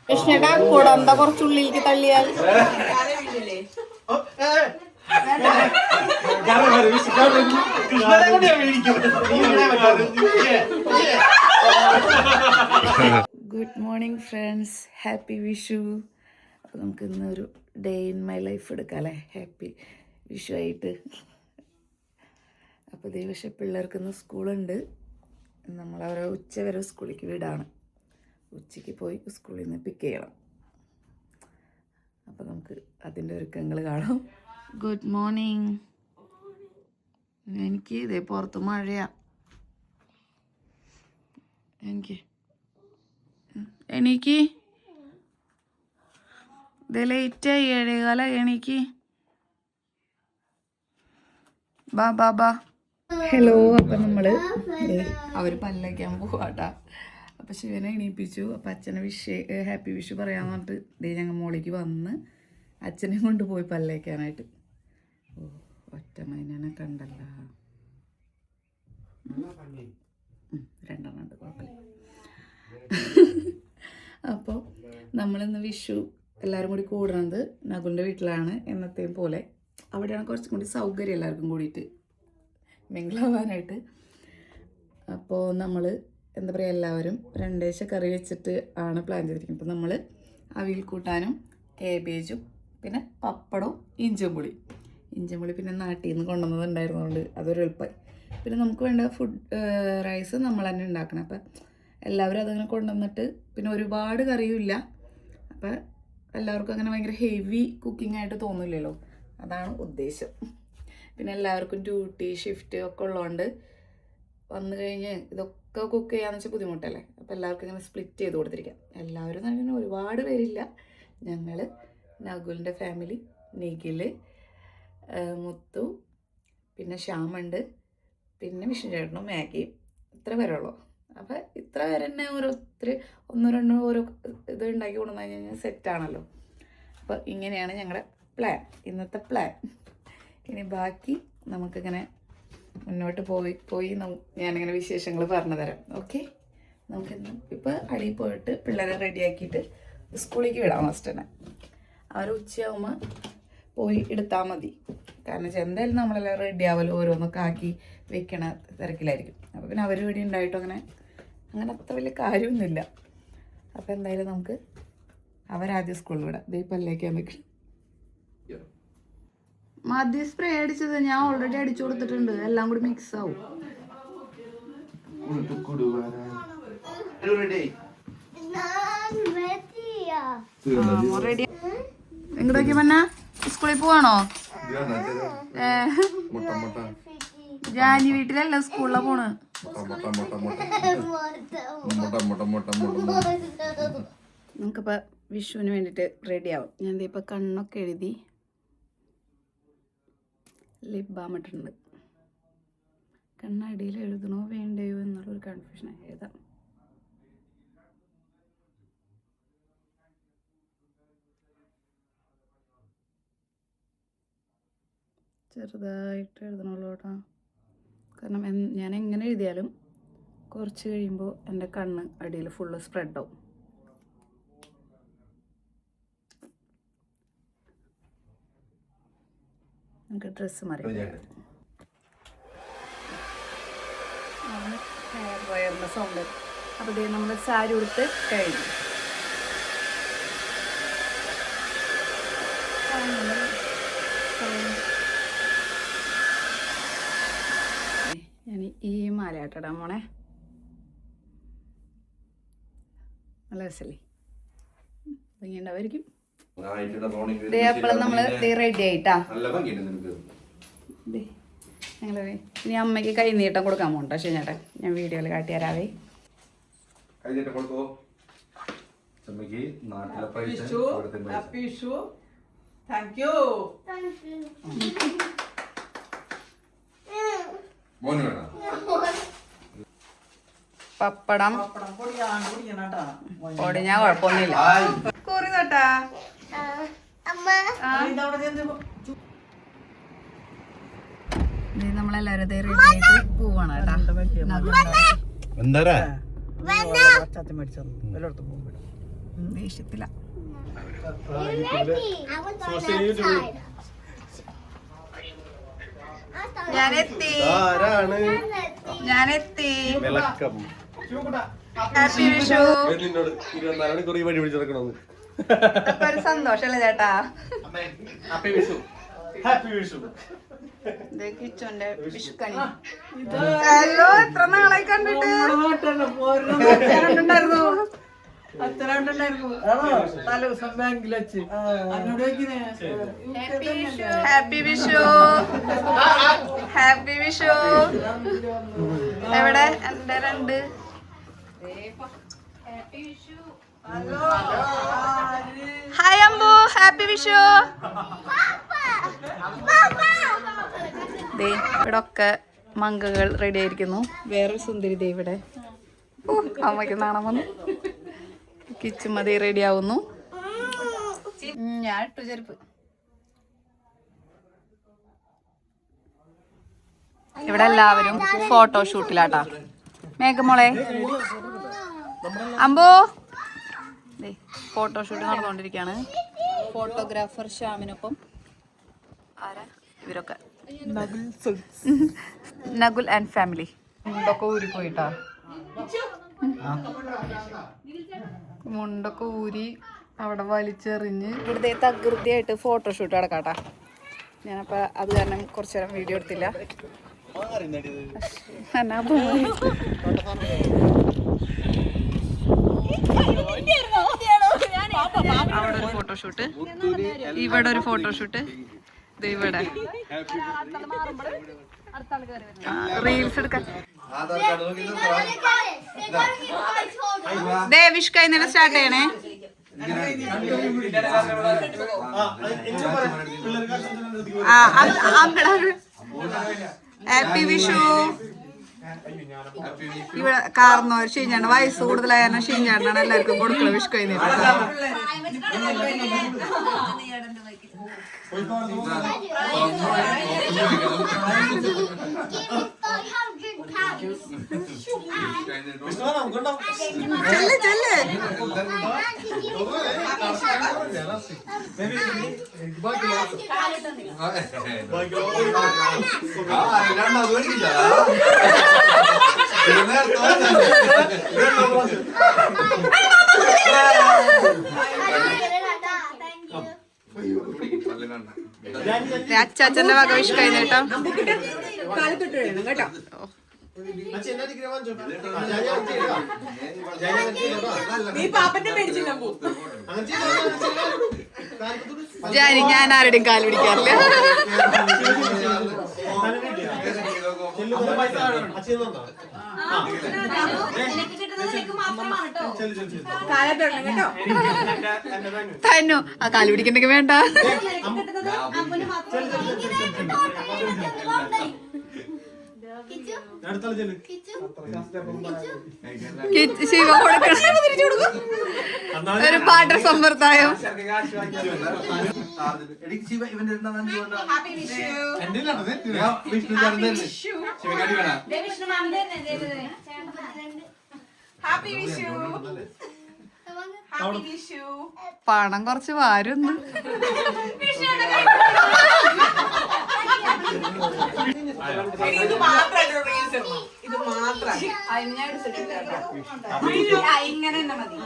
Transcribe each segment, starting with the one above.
കൃഷ്ണേട്ടാ കുടന്ത കുറച്ചുള്ളിലേക്ക് തള്ളിയാൽ good morning friends, happy Vishu. അപ്പോൾ നമുക്ക് ഇന്നൊരു ഡേ ഇൻ മൈ ലൈഫ് എടുക്കാം അല്ലേ, ഹാപ്പി വിഷു ആയിട്ട്. അപ്പോൾ ഇതേ പക്ഷേ പിള്ളേർക്ക് ഇന്ന് സ്കൂളുണ്ട്. നമ്മളവരെ ഉച്ച വരെ സ്കൂളിലേക്ക് വിടാണ്. ഉച്ചയ്ക്ക് പോയി സ്കൂളിൽ നിന്ന് പിക്ക് ചെയ്യണം. അപ്പോൾ നമുക്ക് അതിൻ്റെ ഒരുക്കങ്ങൾ കാണാം. Good morning. എനിക്ക് ഇതേ പുറത്ത് മഴയാ. എനിക്ക് ഇത് ലേറ്റായി, 7:15 എണീക്ക്. ബാ. ഹലോ. അപ്പം നമ്മൾ അവർ പല്ലയ്ക്കാൻ പോവാട്ടാ. അപ്പം ശിവനെ എണീപ്പിച്ചു. അപ്പം അച്ഛനെ ഹാപ്പി വിഷു പറയാമെന്ന് പറഞ്ഞിട്ട് ദേ ഞങ്ങൾ മോളിക്ക് വന്ന് അച്ഛനെ കൊണ്ട് പോയി പല്ലേക്കാനായിട്ട്. ഓ, ഒറ്റ മൈനനെ കണ്ടല്ല. 2 ഉണ്ട്, കുഴപ്പമില്ല. അപ്പോൾ നമ്മളിന്ന് വിഷു എല്ലാവരും കൂടി കൂടുന്നത് നകുലിൻ്റെ വീട്ടിലാണ്. എന്നത്തെയും പോലെ അവിടെയാണ് കുറച്ചും കൂടി സൗകര്യം എല്ലാവർക്കും കൂടിയിട്ട് മിങ്കിളാവാനായിട്ട്. അപ്പോൾ നമ്മൾ എന്താ പറയുക, എല്ലാവരും 2 ദേശ കറി വെച്ചിട്ട് ആണ് പ്ലാൻ ചെയ്തിരിക്കുന്നത്. അപ്പോൾ നമ്മൾ അവിയൽ കൂട്ടാനും കേബേജും പിന്നെ പപ്പടവും ഇഞ്ചിമ്പുളി പിന്നെ നാട്ടിൽ നിന്ന് കൊണ്ടുവന്നതുണ്ടായിരുന്നതുകൊണ്ട് അതൊരു എളുപ്പമായി. പിന്നെ നമുക്ക് വേണ്ട റൈസ് നമ്മൾ തന്നെ ഉണ്ടാക്കണം. അപ്പം എല്ലാവരും അതങ്ങനെ കൊണ്ടുവന്നിട്ട് പിന്നെ ഒരുപാട് കറിയുമില്ല. അപ്പം എല്ലാവർക്കും അങ്ങനെ ഭയങ്കര ഹെവി കുക്കിംഗ് ആയിട്ട് തോന്നില്ലല്ലോ, അതാണ് ഉദ്ദേശം. പിന്നെ എല്ലാവർക്കും ഡ്യൂട്ടി ഷിഫ്റ്റ് ഒക്കെ ഉള്ളതുകൊണ്ട് വന്നു കഴിഞ്ഞ് ഇതൊക്കെ കുക്ക് ചെയ്യാന്ന് വെച്ചാൽ ബുദ്ധിമുട്ടല്ലേ. അപ്പോൾ എല്ലാവർക്കും ഇങ്ങനെ സ്പ്ലിറ്റ് ചെയ്ത് കൊടുത്തിരിക്കാം. എല്ലാവരും തന്നെ ഒരുപാട് പേരില്ല. ഞങ്ങൾ, നകുലിൻ്റെ ഫാമിലി, നിഖിൽ, മുത്തു, പിന്നെ ശ്യാമുണ്ട്, പിന്നെ വിഷ്ണു ചേട്ടനും മാഗിയും, ഇത്ര പേരുള്ളൂ. അപ്പോൾ ഇത്ര പേര് തന്നെ ഓരോരുത്തർ 1-2 ഓരോ ഇത് ഉണ്ടാക്കി കൊണ്ടുവന്നു കഴിഞ്ഞാൽ സെറ്റാണല്ലോ. അപ്പോൾ ഇങ്ങനെയാണ് ഞങ്ങളുടെ പ്ലാൻ, ഇന്നത്തെ പ്ലാൻ. ഇനി ബാക്കി നമുക്കിങ്ങനെ മുന്നോട്ട് പോയി ഞാനിങ്ങനെ വിശേഷങ്ങൾ പറഞ്ഞു തരാം. ഓക്കെ, നമുക്കിന്ന് ഇപ്പോൾ അടിയിൽ പോയിട്ട് പിള്ളേരെ റെഡിയാക്കിയിട്ട് സ്കൂളിലേക്ക് വിടാം. ഫസ്റ്റ് തന്നെ അവർ ഉച്ചയാകുമ്പോൾ പോയി എടുത്താൽ മതി. കാരണം വെച്ചാൽ എന്തായാലും നമ്മളെല്ലാം റെഡി ആവല്ലോ, ഓരോന്നൊക്കെ ആക്കി വെക്കണ തിരക്കിലായിരിക്കും. അപ്പോൾ പിന്നെ അവർ ഇവിടെ ഉണ്ടായിട്ടും അങ്ങനെ അത്ര വലിയ കാര്യമൊന്നുമില്ല. അപ്പോൾ എന്തായാലും നമുക്ക് അവരാദ്യം സ്കൂളിൽ വിടാം. ദേ പല്ലേക്കാൻ വെക്കണം. മതി സ്പ്രേ അടിച്ചത് ഞാൻ ഓൾറെഡി അടിച്ചു കൊടുത്തിട്ടുണ്ട്. എല്ലാം കൂടി മിക്സ് ആവും. റെഡി. എങ്ങോട്ടൊക്കെ പറഞ്ഞ സ്കൂളിൽ പോവാണോ? ജാനി വീട്ടിലല്ല, സ്കൂളിലാ പോണ്. നമുക്കിപ്പോൾ വിഷുവിന് വേണ്ടിയിട്ട് റെഡി ആവും. ഞാൻ ഇപ്പോൾ കണ്ണൊക്കെ എഴുതി ലിപ് ബാം ഇട്ടിട്ടുണ്ട്. കണ്ണടിയിൽ എഴുതണോ വേണ്ടയോ എന്നുള്ളൊരു കൺഫ്യൂഷൻ. എഴുതാം. ചെറുതായിട്ട് എഴുതണുള്ളൂ കേട്ടോ. കാരണം ഞാൻ എങ്ങനെ എഴുതിയാലും കുറച്ച് കഴിയുമ്പോൾ എൻ്റെ കണ്ണ് അടിയിൽ ഫുള്ള് സ്പ്രെഡാവും. നമുക്ക് ഡ്രസ്സ് മാറി ഹെയർ വയറിൻ്റെ സൗണ്ട്. അപ്പോൾ ഇത് നമ്മൾ സാരി ഉടുത്ത് കഴിഞ്ഞു. ഞാൻ ഈ മാലയാട്ടിടാൻ പോണേ. നല്ല രസല്ലേ, ഭംഗിയുണ്ടാവായിരിക്കും. അപ്പോൾ നമ്മൾ റെഡി ആയിട്ടാ. ഞങ്ങള് ഇനി അമ്മയ്ക്ക് കൈ നീട്ടം കൊടുക്കാൻ പോകണ്ട. പക്ഷേ ചേട്ടാ ഞാൻ വീഡിയോയിൽ കാട്ടി തരാവേ. പപ്പടം പൊടി ഞാൻ കുഴപ്പമൊന്നുമില്ല. കുറി തൊട്ടാ നമ്മളെല്ലാവരും റെഡി ആയിട്ട് പോവാണ് കേട്ടാ. എന്താ ദേഷ്യത്തില ഞാനെത്തി ഹാപ്പി വിഷു. ഒരു സന്തോഷല്ലേ ചേട്ടാ? കിച്ചോന്റെ വിഷുക്കണി. ഹലോ, എത്ര നാളായി കണ്ടിട്ട്. ഹാപ്പി വിഷു. ഹാപ്പി വിഷു. എവിടെ എന്റെ രണ്ട്? ഹായ് അമ്പു, ഹാപ്പി വിഷു. ദേ ഇവിടെ ഒക്കെ മങ്കകൾ റെഡി ആയിരിക്കുന്നു. വേറൊരു സുന്ദരി ദേ ഇവിടെ. അമ്മയ്ക്ക് നാണം വന്നു. കിച്ചുമതി റെഡി ആവുന്നു. ഞാൻ ഇട്ടു ചെരുപ്പ്. ഇവിടെ എല്ലാവരും ഫോട്ടോഷൂട്ടിലാട്ടാ. മേഘമോളെ, അമ്പോ ഫോട്ടോഷൂട്ട് നടന്നുകൊണ്ടിരിക്കുകയാണ്. ഫോട്ടോഗ്രാഫർ ശ്യാമിനൊപ്പം ആരാ ഇവരൊക്കെ? Nakul and family. മുണ്ടൊക്കെ ഊരിപ്പോയിട്ടാ. മുണ്ടൊക്കെ ഊരി അവിടെ വലിച്ചെറിഞ്ഞ് ഇവിടുത്തെ തകൃതിയായിട്ട് ഫോട്ടോഷൂട്ട് നടക്കാട്ടാ. ഞാനപ്പോൾ അത് കാരണം കുറച്ചു നേരം വീഡിയോ എടുത്തില്ല. അവിടെ ഒരു ഫോട്ടോഷൂട്ട്, ഇവിടെ ഒരു ഫോട്ടോഷൂട്ട്, ഇവിടെ റീൽസ് എടുക്കാൻ. വിഷ് കഴിഞ്ഞ സ്റ്റാർട്ട് ചെയ്യണേ. ഹാപ്പി വിഷു. ഇവിടെ കാർന്നോർ ഷീഞ്ചാണ്, വയസ്സ് കൂടുതലായ ഷീഞ്ചാണ്ടാണ് എല്ലാവർക്കും കൊടുക്കണം വിഷു കഴിഞ്ഞിട്ട്. അച്ചാച്ചന്റെ വക വിഷ് കഴിഞ്ഞേട്ടോ. ജാനി, ഞാൻ ആരുടെയും കാല് പിടിക്കാറില്ല. തന്നു ആ കാല് പിടിക്കണ്ടെങ്കിൽ വേണ്ട. ശിവ കൊടുക്കണം ഒരു പാട്ട സമ്പ്രദായം. പണം കുറച്ച് വാരുന്നു. ഇങ്ങനെ മതി.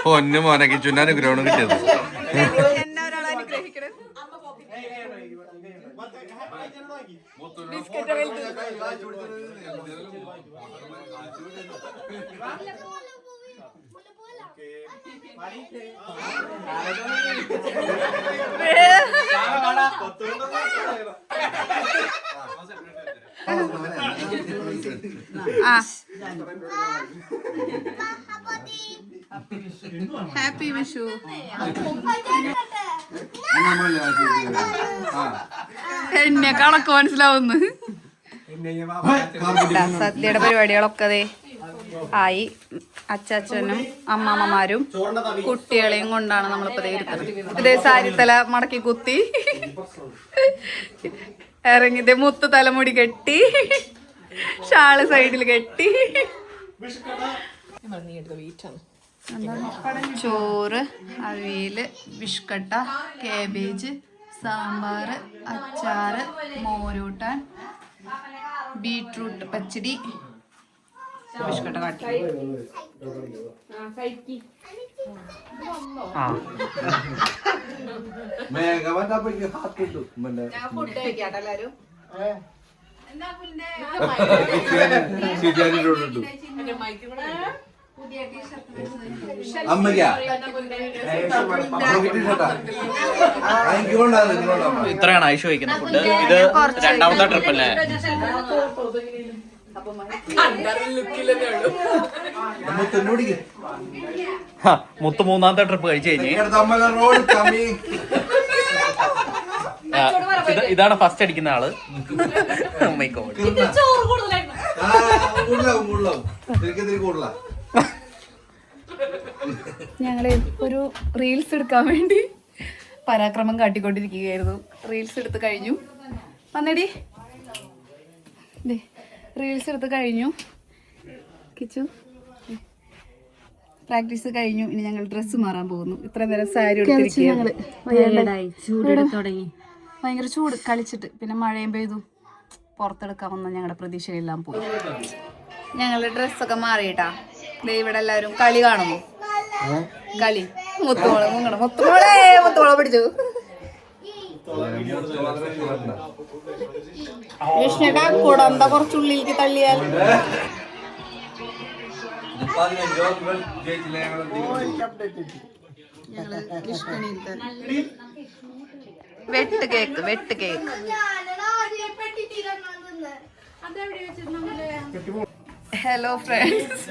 പൊന്നു മോനെ കിച്ചുവിന്റെ അനുഗ്രഹം കിട്ടിയത്. എന്നെ ഒരാൾ അനുഗ്രഹിക്കണം. ഹാപ്പി വിഷു. എന്നെ കണക്ക് മനസ്സിലാവുന്നു. സദ്യയുടെ പരിപാടികളൊക്കെ അതെ ആയി. അച്ചാച്ചനും അമ്മാമ്മമാരും കുട്ടികളെയും കൊണ്ടാണ് നമ്മളിപ്പോ ഇരുത്തുന്നത്. ഇതേ സാരിത്തല മടക്കി കുത്തി ഇറങ്ങിയത് മുത്ത് തലമുടി കെട്ടി ഷാള് സൈഡിൽ കെട്ടി ചോറ്, അവിയല്, ബിഷ്കട്ട, കാബേജ്, സാമ്പാർ, അച്ചാറ്, മോരൂട്ടാൻ, ബീട്രൂട്ട് പച്ചടി, ബിഷ്കട്ട കാട്ടി. ഇത്രയാണ് ഐഷു വയ്ക്കുന്ന ഫുഡ്. ഇത് രണ്ടാമത്തെ ട്രിപ്പ് അല്ലേ? മുത്ത് മൂന്നാമത്തെ ട്രിപ്പ് കഴിച്ചു കഴിഞ്ഞ് ഇതാണ് ഫസ്റ്റ് അടിക്കുന്ന ആള്. ഞങ്ങള് ഒരു റീൽസ് എടുക്കാൻ വേണ്ടി പരാക്രമം കാട്ടിക്കൊണ്ടിരിക്കുകയായിരുന്നു. റീൽസ് എടുത്ത് കഴിഞ്ഞു. വന്നേടി, റീൽസ് എടുത്ത് കഴിഞ്ഞു. കിച്ചു പ്രാക്ടീസ് കഴിഞ്ഞു. ഇനി ഞങ്ങൾ ഡ്രസ്സ് മാറാൻ പോകുന്നു. ഇത്ര നേരം സാരി എടുത്തിരിക്കുകയാണ്. ഭയങ്കര ചൂട് കളിച്ചിട്ട് പിന്നെ മഴയും പെയ്തു. പുറത്തെടുക്കാമെന്ന ഞങ്ങളുടെ പ്രതീക്ഷയെല്ലാം പോയി. ഞങ്ങളുടെ ഡ്രസ്സൊക്കെ മാറിയിട്ടാ. ഇവിടെ എല്ലാവരും കളി കാണുമോ? കളി മുത്തുമോളെ മുങ്ങണം. മുത്തുമോളെ പിടിച്ചു. വിഷ്ണുടെ കുടന്ത കുറച്ചുള്ളിലേക്ക് തള്ളിയാൽ വെട്ട് കേക്ക്, വെട്ട് കേക്ക്. Hello friends.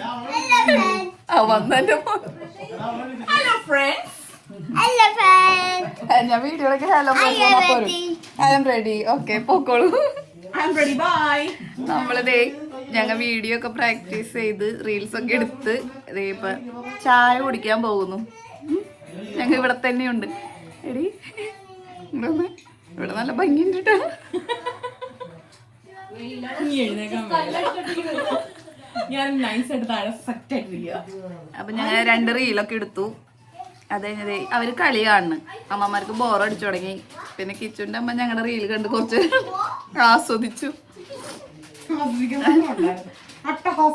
ഞാൻ വീഡിയോയിലൊക്കെ hello I am ready. Okay പോക്കോളൂ. നമ്മളിതേ ഞങ്ങൾ വീഡിയോ ഒക്കെ പ്രാക്ടീസ് ചെയ്ത് റീൽസ് ഒക്കെ എടുത്ത് ഇതേ ഇപ്പൊ ചായ കുടിക്കാൻ പോകുന്നു. ഞങ്ങൾ ഇവിടെ തന്നെയുണ്ട്. എടി ഇവിടെ നല്ല ഭംഗിയുണ്ട് കേട്ടോ. അപ്പൊ ഞങ്ങൾ 2 റീലൊക്കെ എടുത്തു. അത് കഴിഞ്ഞതേ അവര് കളി കാണുന്നു. അമ്മമാർക്ക് ബോറടിച്ചു തുടങ്ങി. പിന്നെ കിച്ചുവിന്റെ അമ്മ ഞങ്ങളുടെ റീൽ കണ്ട് കുറച്ച് ആസ്വദിച്ചു.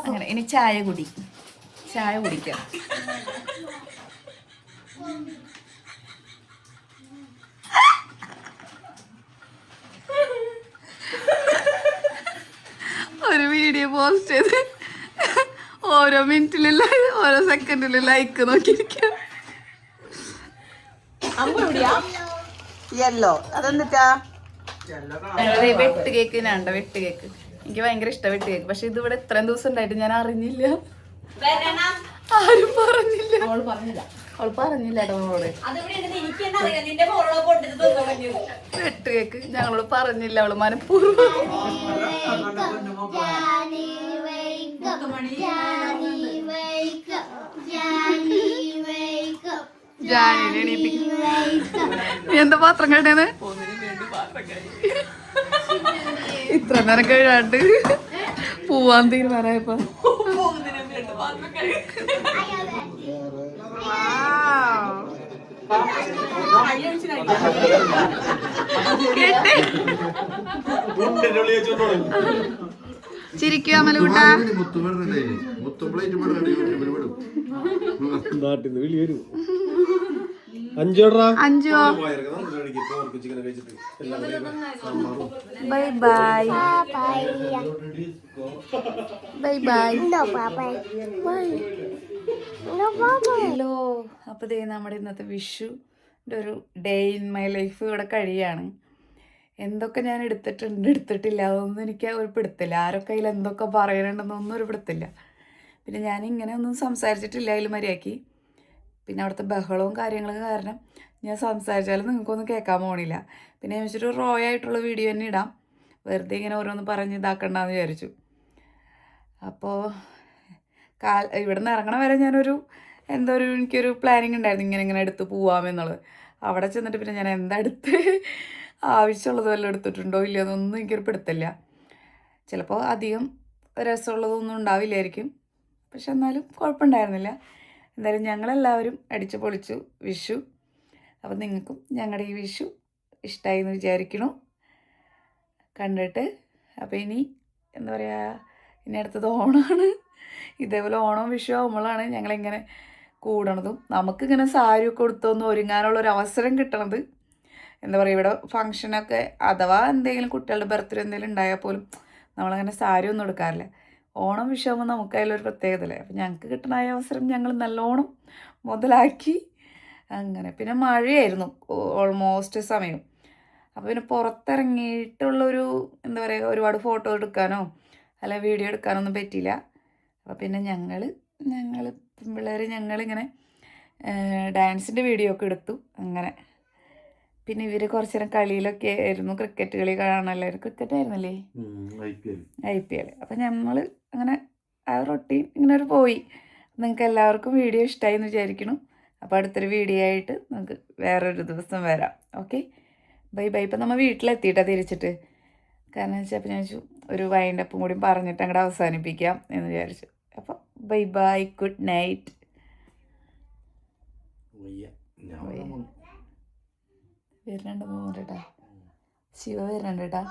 അങ്ങനെ ഇനി ചായ കുടിക്കാം. ഒരു വീഡിയോ പോസ്റ്റ് ചെയ്ത് ഓരോ മിനിറ്റിലും ഓരോ സെക്കൻഡിലും ലൈക്ക് നോക്കിയിരിക്കുക. യെല്ലോ അതെന്താ? വെട്ട് കേക്കിനാണ്ട വെട്ട് കേക്ക്. എനിക്ക് ഭയങ്കര ഇഷ്ടം വെട്ട് കേക്ക്. പക്ഷെ ഇത് ഇവിടെ ഇത്രയും ദിവസം ഉണ്ടായിട്ട് ഞാൻ അറിഞ്ഞില്ല. ആരും പറഞ്ഞില്ല. അവൾ പറഞ്ഞില്ല നമ്മളോട് വെട്ട് കേക്ക്. ഞങ്ങളോട് പറഞ്ഞില്ല. അവള് മനഃപൂർവ്വം. ജാനിനെ എണീപ്പിക്കും. നീ എന്താ പാത്രം കഴിയുന്നത്? ഇത്ര നേരം കഴിയാണ്ട് പോവാൻ തീരുമാനമായപ്പോ ചിരിക്കുക മലൂട്ടാ. അഞ്ചോ bye bye bye bye hello. അപ്പോൾ ദേ നമ്മുടെ ഇന്നത്തെ വിഷുൻ്റെ ഒരു ഡേ ഇൻ മൈ ലൈഫ് ഇവിടെ കഴിയാണ്. എന്തൊക്കെ ഞാൻ എടുത്തിട്ടില്ല അതൊന്നും എനിക്ക് ഒരു പിടുത്തില്ല. ആരൊക്കെ അതിൽ എന്തൊക്കെ പറയാനുണ്ടെന്നൊന്നും ഒരു പിടുത്തില്ല. പിന്നെ ഞാനിങ്ങനെ ഒന്നും സംസാരിച്ചിട്ടില്ല അതിൽ മര്യാദയ്ക്ക്. പിന്നെ അവിടുത്തെ ബഹളവും കാര്യങ്ങളൊക്കെ കാരണം ഞാൻ സംസാരിച്ചാലും നിങ്ങൾക്കൊന്നും കേൾക്കാൻ പോകണില്ല. പിന്നെ ഞാൻ വെച്ചിട്ട് റോ ആയിട്ടുള്ള വീഡിയോ തന്നെ ഇടാം, വെറുതെ ഇങ്ങനെ ഓരോന്ന് പറഞ്ഞ് ഇതാക്കണ്ടെന്ന് വിചാരിച്ചു. അപ്പോൾ ഇവിടെ നിന്ന് ഇറങ്ങണ വരെ ഞാനൊരു എനിക്കൊരു പ്ലാനിങ് ഉണ്ടായിരുന്നു ഇങ്ങനെ എടുത്ത് പോവാമെന്നുള്ളത്. അവിടെ ചെന്നിട്ട് പിന്നെ ഞാൻ എന്താ എടുത്ത് ആവശ്യമുള്ളത് വല്ലതും എടുത്തിട്ടുണ്ടോ ഇല്ലയോ എന്നൊന്നും എനിക്കൊരു പിടുത്തില്ല. ചിലപ്പോൾ അധികം രസമുള്ളതൊന്നും ഉണ്ടാവില്ലായിരിക്കും, പക്ഷെ എന്നാലും കുഴപ്പമുണ്ടായിരുന്നില്ല. എന്തായാലും ഞങ്ങളെല്ലാവരും അടിച്ചു പൊളിച്ചു വിഷു. അപ്പം നിങ്ങൾക്കും ഞങ്ങളുടെ ഈ വിഷു ഇഷ്ടമായി എന്ന് വിചാരിക്കണു കണ്ടിട്ട്. അപ്പോൾ ഇനി എന്താ പറയുക, ഇനി അടുത്തത് ഓണമാണ്. ഇതേപോലെ ഓണം വിഷു ആകുമ്പോഴാണ് ഞങ്ങളിങ്ങനെ കൂടണതും നമുക്കിങ്ങനെ സാരിയൊക്കെ കൊടുത്തൊന്ന് ഒരുങ്ങാനുള്ളൊരു അവസരം കിട്ടണത്. എന്താ പറയുക, ഇവിടെ ഫങ്ഷനൊക്കെ അഥവാ എന്തെങ്കിലും കുട്ടികളുടെ ബർത്ത്ഡേ എന്തെങ്കിലും ഉണ്ടായാൽ പോലും നമ്മളങ്ങനെ സാരി ഒന്നും എടുക്കാറില്ല. ഓണം വിഷു ആകുമ്പോൾ നമുക്ക് അതിലൊരു പ്രത്യേകതയല്ലേ. അപ്പം ഞങ്ങൾക്ക് കിട്ടുന്ന ആ അവസരം ഞങ്ങൾ നല്ലോണം മുതലാക്കി. അങ്ങനെ പിന്നെ മഴയായിരുന്നു ഓൾമോസ്റ്റ് സമയം. അപ്പോൾ പിന്നെ പുറത്തിറങ്ങിയിട്ടുള്ളൊരു എന്താ പറയുക, ഒരുപാട് ഫോട്ടോ എടുക്കാനോ അല്ല വീഡിയോ എടുക്കാനോ ഒന്നും പറ്റിയില്ല. അപ്പോൾ പിന്നെ ഞങ്ങൾ പിള്ളേർ ഞങ്ങളിങ്ങനെ ഡാൻസിൻ്റെ വീഡിയോ ഒക്കെ എടുത്തു. അങ്ങനെ പിന്നെ ഇവർ കുറച്ച് നേരം കളിയിലൊക്കെ ആയിരുന്നു, ക്രിക്കറ്റ് കളി കാണാനല്ലായിരുന്നു. Cricket ആയിരുന്നല്ലേ, IPL. അപ്പം നമ്മൾ അങ്ങനെ ആ റൊട്ടീൻ ഇങ്ങനെ പോയി. നിങ്ങൾക്ക് എല്ലാവർക്കും വീഡിയോ ഇഷ്ടമായി എന്ന് വിചാരിക്കണം. അപ്പോൾ അടുത്തൊരു വീഡിയോ ആയിട്ട് നമുക്ക് വേറൊരു ദിവസം വരാം. Okay, bye bye. ഇപ്പം നമ്മൾ വീട്ടിലെത്തിയിട്ടാണ് തിരിച്ചിട്ട്. കാരണം വെച്ചാൽ അപ്പം ഞാൻ ഒരു വൈൻഡപ്പും കൂടി പറഞ്ഞിട്ട് അങ്ങോട്ട് അവസാനിപ്പിക്കാം എന്ന് വിചാരിച്ചു. അപ്പോൾ ബൈ ബൈ, ഗുഡ് നൈറ്റ്. വരുന്നുണ്ട് കേട്ടാ, ശിവ വരുന്നുണ്ട് കേട്ടാ.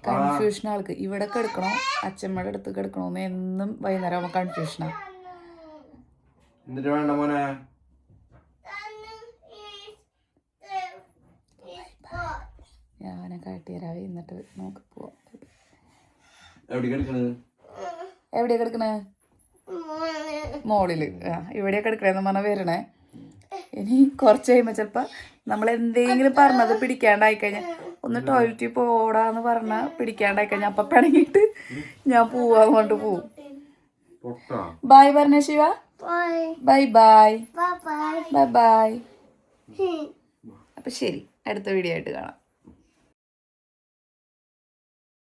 കൺഫ്യൂഷൻ ആൾക്ക് ഇവിടെ കിടക്കണോ അച്ഛമ്മയുടെ അടുത്ത് കിടക്കണോന്ന് എന്നും വൈകുന്നേരം ആവുമ്പോൾ കൺഫ്യൂഷനാണ്. ഞാനെ കാട്ടിത്തരാവേ, എന്നിട്ട് നമുക്ക് പോവാം. എവിടെയാ കിടക്കണേ? മോളില്. ഇവിടെ കിടക്കണേന്ന് പറഞ്ഞാൽ വരണേ. ഇനി കുറച്ച് കഴിയുമ്പോൾ ചിലപ്പോൾ നമ്മൾ എന്തെങ്കിലും പറഞ്ഞത് പിടിക്കാണ്ടായിക്കഴിഞ്ഞാൽ ഒന്ന് ടോയ്ലറ്റിൽ പോടാന്ന് പറഞ്ഞാൽ പിടിക്കാണ്ടായിക്കഴിഞ്ഞാൽ അപ്പം പിണങ്ങിയിട്ട് ഞാൻ പോവാൻ കൊണ്ട് പോവും. ബൈ പറഞ്ഞ Shiva. Bye bye bye bye. അപ്പം ശരി, അടുത്ത വീഡിയോ ആയിട്ട് കാണാം.